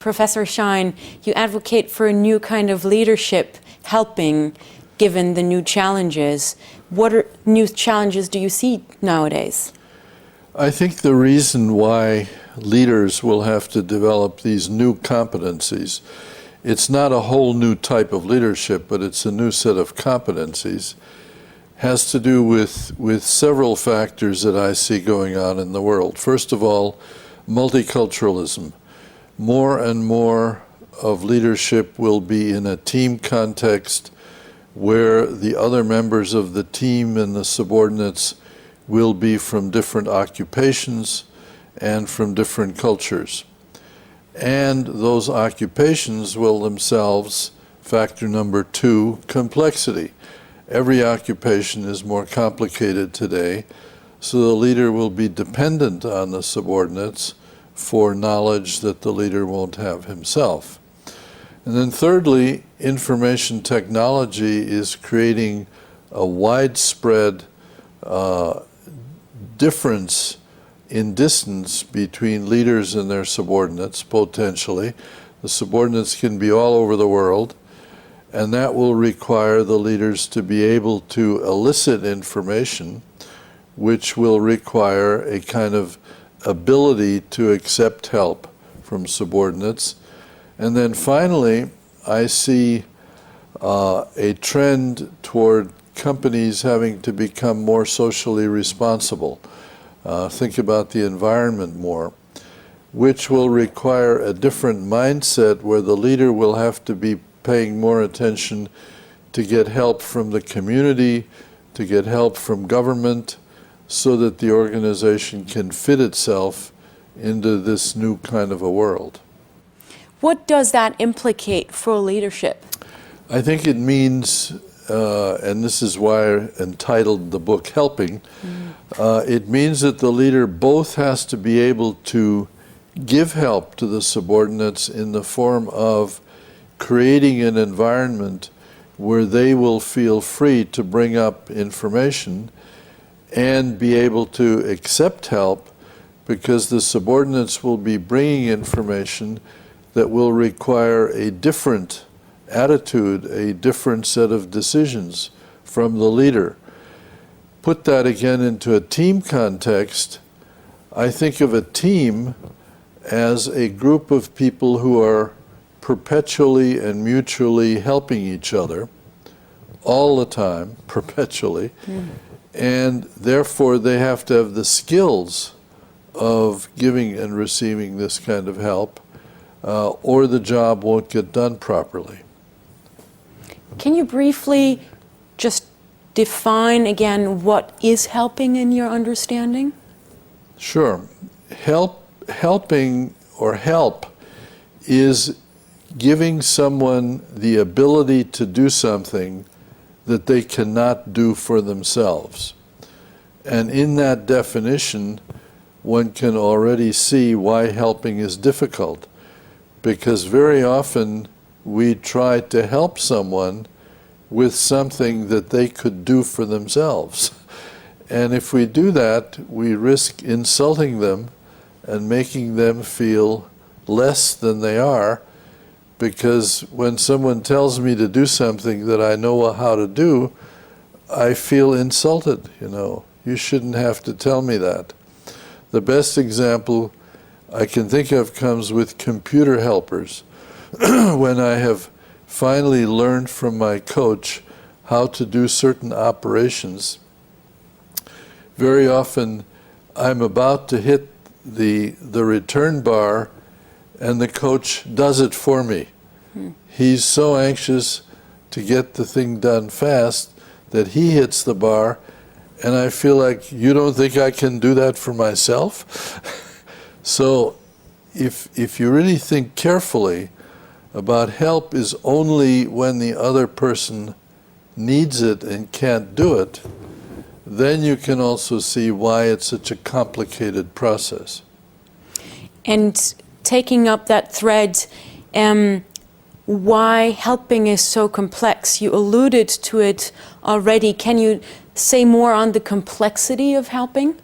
Professor Schein, you advocate for a new kind of leadership, helping, given the new challenges. What new challenges do you see nowadays? I think the reason why leaders will have to develop these new competencies, it's not a whole new type of leadership, but it's a new set of competencies, has to do with several factors that I see going on in the world. First of all, multiculturalism. More and more of leadership will be in a team context where the other members of the team and the subordinates will be from different occupations and from different cultures. And those occupations will themselves, factor number 2, complexity. Every occupation is more complicated today, so the leader will be dependent on the subordinates for knowledge that the leader won't have himself. And then thirdly, information technology is creating a widespread difference in distance between leaders and their subordinates, potentially. The subordinates can be all over the world, and that will require the leaders to be able to elicit information, which will require a kind of ability to accept help from subordinates. And then finally, I see a trend toward companies having to become more socially responsible. Think about the environment more, which will require a different mindset where the leader will have to be paying more attention to get help from the community, to get help from government, so that the organization can fit itself into this new kind of a world. What does that implicate for leadership? I think it means, and this is why I entitled the book Helping, it means that the leader both has to be able to give help to the subordinates in the form of creating an environment where they will feel free to bring up information and be able to accept help, because the subordinates will be bringing information that will require a different attitude, a different set of decisions from the leader. Put that again into a team context. I think of a team as a group of people who are perpetually and mutually helping each other all the time, perpetually, and therefore they have to have the skills of giving and receiving this kind of help, or the job won't get done properly. Can you briefly just define again what is helping in your understanding? Sure. Helping or help is giving someone the ability to do something that they cannot do for themselves. And in that definition, one can already see why helping is difficult, because very often we try to help someone with something that they could do for themselves. And if we do that, we risk insulting them and making them feel less than they are, because when someone tells me to do something that I know how to do, I feel insulted, You shouldn't have to tell me that. The best example I can think of comes with computer helpers. When I have finally learned from my coach how to do certain operations, very often I'm about to hit the return bar and the coach does it for me. He's so anxious to get the thing done fast that he hits the bar, and I feel like, you don't think I can do that for myself? So if you really think carefully about help is only when the other person needs it and can't do it, then you can also see why it's such a complicated process. And taking up that thread, why helping is so complex. You alluded to it already. Can you say more on the complexity of helping?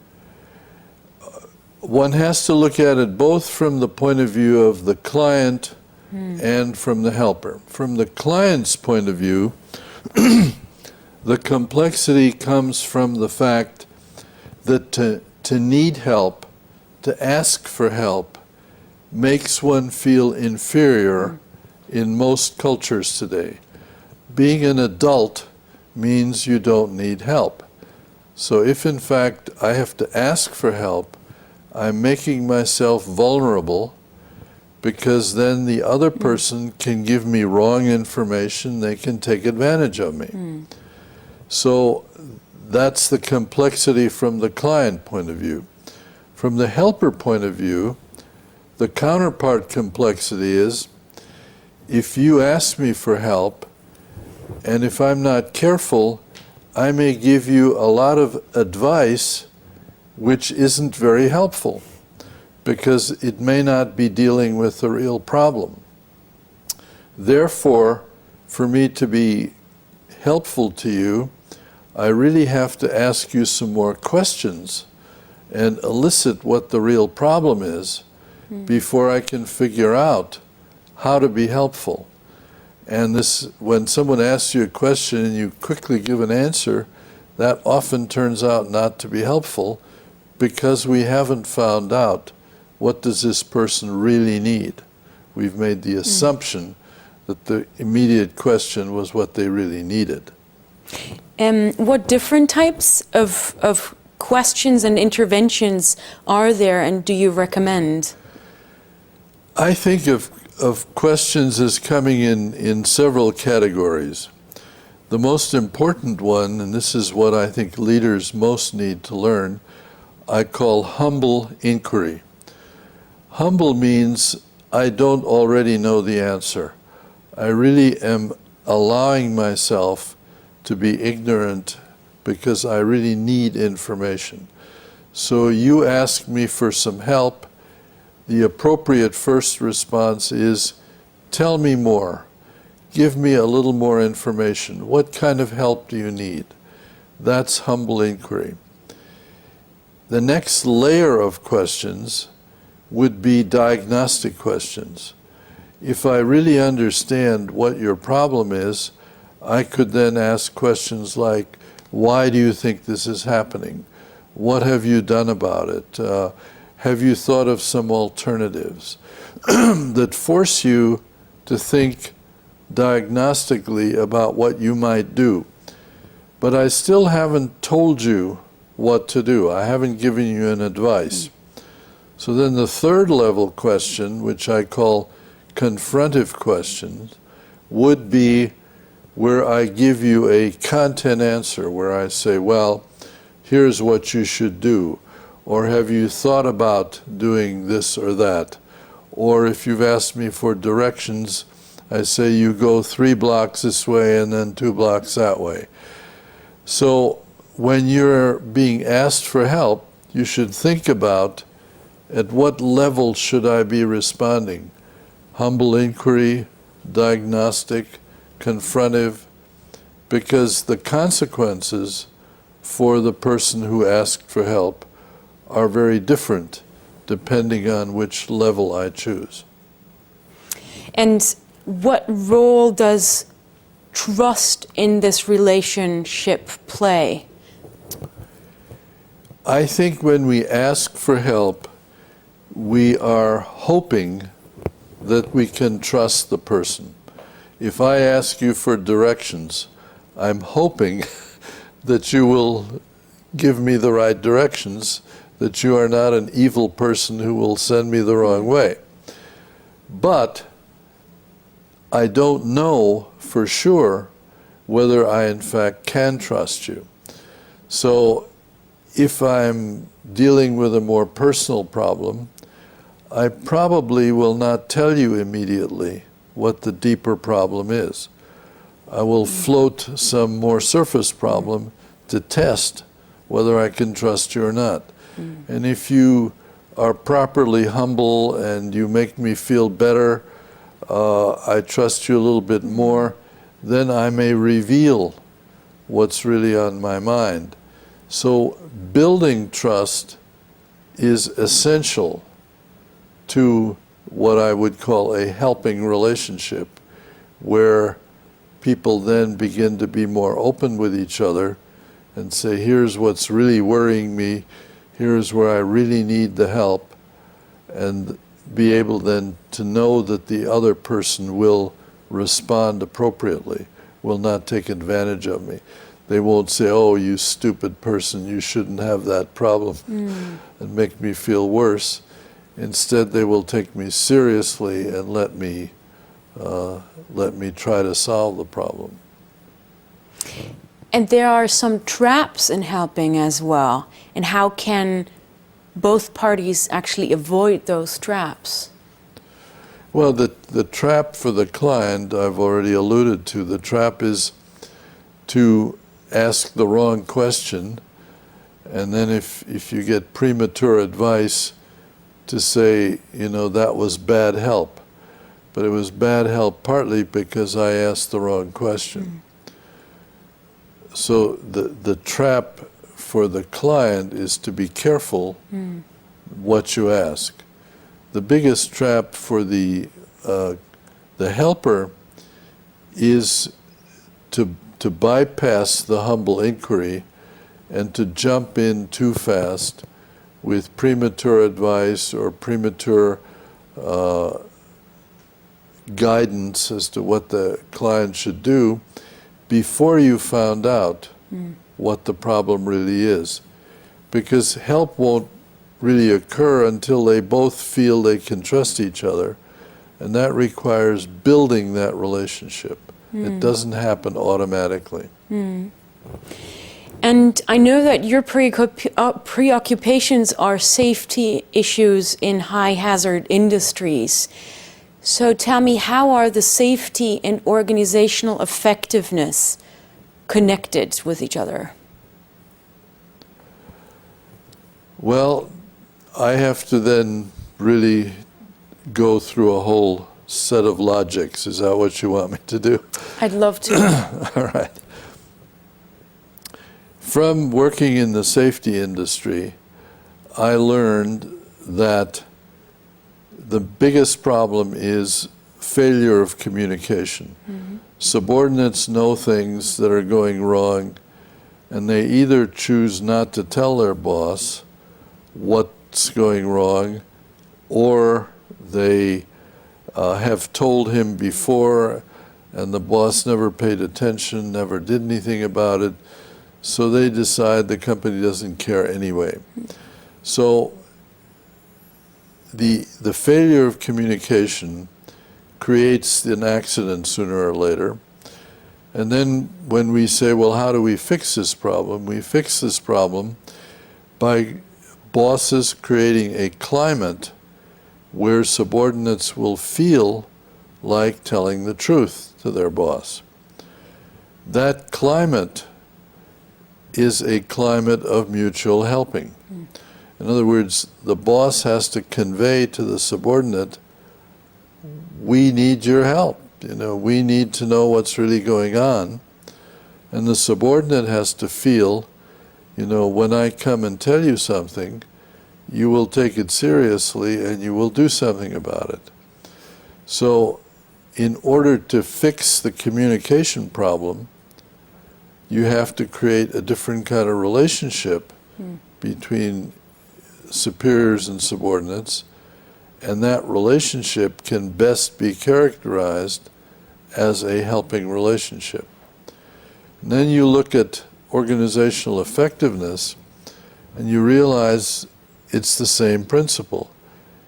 one has to look at it both from the point of view of the client and from the helper. From the client's point of view, the complexity comes from the fact that to need help, to ask for help, makes one feel inferior in most cultures today. Being an adult means you don't need help. So if in fact I have to ask for help, I'm making myself vulnerable, because then the other person can give me wrong information, they can take advantage of me. So that's the complexity from the client point of view. From the helper point of view, the counterpart complexity is, if you ask me for help, and if I'm not careful, I may give you a lot of advice which isn't very helpful, because it may not be dealing with a real problem. Therefore, for me to be helpful to you, I really have to ask you some more questions and elicit what the real problem is before I can figure out how to be helpful. And this, when someone asks you a question and you quickly give an answer, that often turns out not to be helpful, because we haven't found out what does this person really need. We've made the assumption that the immediate question was what they really needed. What different types of questions and interventions are there, and do you recommend? I think of questions as coming in several categories. The most important one, and this is what I think leaders most need to learn, I call humble inquiry. Humble means I don't already know the answer. I really am allowing myself to be ignorant because I really need information. So you ask me for some help, the appropriate first response is, tell me more. Give me a little more information. What kind of help do you need? That's humble inquiry. The next layer of questions would be diagnostic questions. If I really understand what your problem is, I could then ask questions like, why do you think this is happening? What have you done about it? Have you thought of some alternatives that force you to think diagnostically about what you might do? But I still haven't told you what to do. I haven't given you an advice. So then the third level question, which I call confrontive questions, would be where I give you a content answer, where I say, well, here's what you should do, or have you thought about doing this or that? Or if you've asked me for directions, I say you go 3 blocks this way and then 2 blocks that way. So when you're being asked for help, you should think about at what level should I be responding? Humble inquiry, diagnostic, confrontive, because the consequences for the person who asked for help are very different depending on which level I choose. And what role does trust in this relationship play? I think when we ask for help, we are hoping that we can trust the person. If I ask you for directions, I'm hoping that you will give me the right directions, that you are not an evil person who will send me the wrong way. But I don't know for sure whether I in fact can trust you. So if I'm dealing with a more personal problem, I probably will not tell you immediately what the deeper problem is. I will float some more surface problem to test whether I can trust you or not. And if you are properly humble and you make me feel better, I trust you a little bit more, then I may reveal what's really on my mind. So building trust is essential to what I would call a helping relationship, where people then begin to be more open with each other and say, here's what's really worrying me, here's where I really need the help, and be able then to know that the other person will respond appropriately, will not take advantage of me. They won't say, oh, you stupid person, you shouldn't have that problem, and make me feel worse. Instead, they will take me seriously and let me try to solve the problem. And there are some traps in helping as well. And how can both parties actually avoid those traps? Well, the trap for the client, I've already alluded to. The trap is to ask the wrong question, and then if you get premature advice, to say, you know, that was bad help. But it was bad help partly because I asked the wrong question. So the trap for the client is to be careful what you ask. The biggest trap for the helper is to bypass the humble inquiry and to jump in too fast with premature advice or premature guidance as to what the client should do before you found out what the problem really is. Because help won't really occur until they both feel they can trust each other, and that requires building that relationship. It doesn't happen automatically. And I know that your preoccupations are safety issues in high-hazard industries. So tell me, how are the safety and organizational effectiveness connected with each other? Well, I have to then really go through a whole set of logics. Is that what you want me to do? I'd love to. All right. From working in the safety industry, I learned that the biggest problem is failure of communication. Subordinates know things that are going wrong, and they either choose not to tell their boss what's going wrong, or they have told him before, and the boss never paid attention, never did anything about it, so they decide the company doesn't care anyway. So the failure of communication creates an accident sooner or later. And then when we say, well, how do we fix this problem? We fix this problem by bosses creating a climate where subordinates will feel like telling the truth to their boss. That climate is a climate of mutual helping. In other words, the boss has to convey to the subordinate, we need your help. You know, we need to know what's really going on. And the subordinate has to feel, you know, when I come and tell you something, you will take it seriously and you will do something about it. So in order to fix the communication problem, you have to create a different kind of relationship between superiors and subordinates, and that relationship can best be characterized as a helping relationship. And then you look at organizational effectiveness and you realize it's the same principle.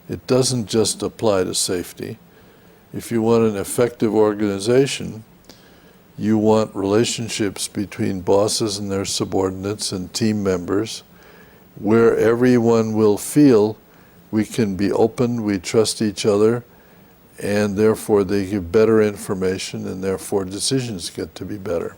It doesn't just apply to safety. If you want an effective organization, you want relationships between bosses and their subordinates and team members where everyone will feel we can be open, we trust each other, and therefore they give better information, and therefore decisions get to be better.